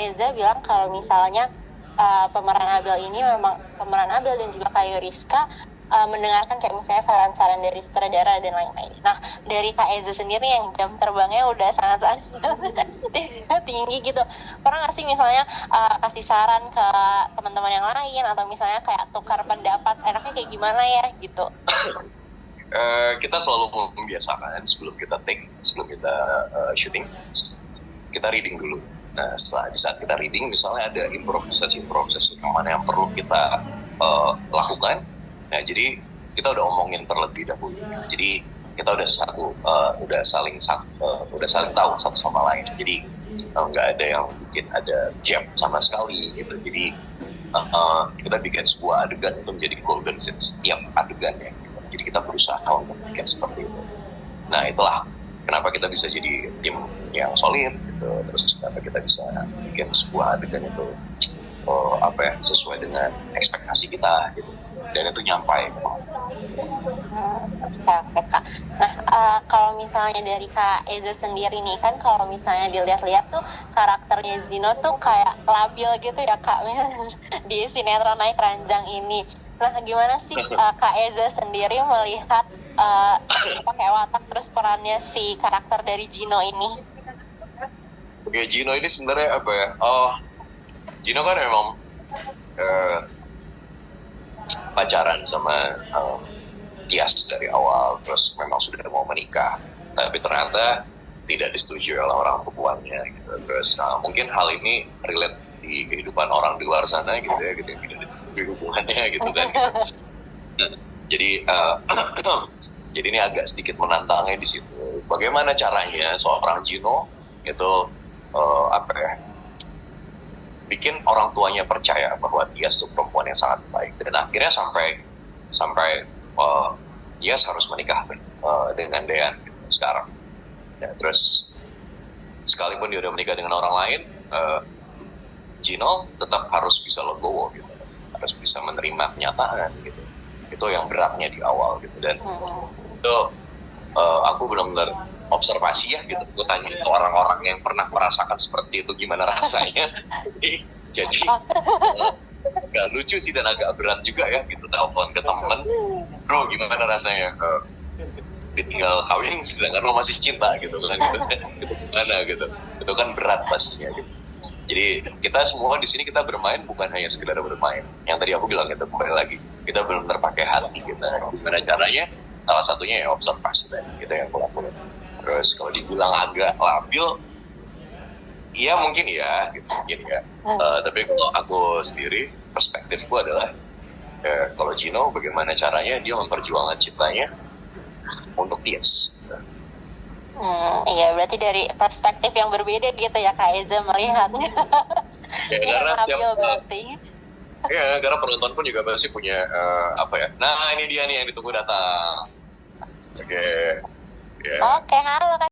Eza bilang kalau misalnya pemeran Abel ini memang pemeran Abel dan juga Kak Yoriska mendengarkan kayak misalnya saran-saran dari sutradara dan lain-lain. Nah, dari Kak Eza sendiri yang jam terbangnya udah sangat-sangat tinggi gitu, pernah nggak sih misalnya kasih saran ke teman-teman yang lain atau misalnya kayak tukar pendapat enaknya kayak gimana ya gitu? Kita selalu membiasakan sebelum kita shooting, kita reading dulu. Nah, di saat kita reading, misalnya ada improvisasi yang mana yang perlu kita lakukan. Nah, jadi kita udah omongin terlebih dahulu. Jadi kita udah saling tahu satu sama lain. Jadi nggak ada yang bikin ada jam sama sekali gitu. Jadi kita bikin sebuah adegan itu menjadi golden scene setiap adegannya. Jadi kita berusaha untuk bikin seperti itu. Nah, itulah kenapa kita bisa jadi tim yang solid gitu. Terus kenapa kita bisa bikin sebuah adegan itu sesuai dengan ekspektasi kita gitu. Dan itu nyampai. Oke, Kak. Nah, kalau misalnya dari Kak Eza sendiri nih, kan kalau misalnya dilihat-lihat tuh karakternya Zino tuh kayak labil gitu ya, Kak, di sinetron Naik Ranjang ini. Nah, gimana sih Kak Eza sendiri melihat pakai watak terus perannya si karakter dari Gino ini? Oke, Gino ini sebenarnya apa ya? Gino kan memang pacaran sama Tias dari awal, terus memang sudah mau menikah, tapi ternyata tidak disetujui oleh orang tuanya gitu. Terus mungkin hal ini relate di kehidupan orang di luar sana gitu ya, gitu di hubungannya gitu kan. Gitu. Jadi ini agak sedikit menantangnya di situ. Bagaimana caranya seorang Gino itu bikin orang tuanya percaya bahwa Tias itu perempuan yang sangat baik, dan akhirnya sampai Tias harus menikah dengan Dean gitu, sekarang. Ya, terus sekalipun dia udah menikah dengan orang lain, Gino tetap harus bisa legowo gitu, harus bisa menerima kenyataan gitu. Itu yang beratnya di awal gitu. Dan itu aku benar-benar observasi ya gitu, aku tanya ke orang-orang yang pernah merasakan seperti itu gimana rasanya. Jadi agak lucu sih dan agak berat juga ya gitu, telepon ke temen, bro gimana rasanya ditinggal kawin sedangkan lo masih cinta gitu kan, gitu gimana gitu, itu kan berat pastinya gitu. Jadi kita semua di sini kita bermain bukan hanya sekedar bermain, yang tadi aku bilang gitu, kembali lagi kita benar-benar pakai hati kita. Gimana caranya? Salah satunya ya observasi tadi kita yang lakukan. Terus kalau dibilang agak labil, iya mungkin ya, gitu, mungkin ya. Tapi kalau aku sendiri, perspektifku adalah kalau Gino bagaimana caranya dia memperjuangkan cintanya untuk Tias. Iya, berarti dari perspektif yang berbeda gitu ya Kak Eza melihatnya. Karena penonton pun juga pasti punya nah ini dia nih yang ditunggu datang. Oke, halo Kak.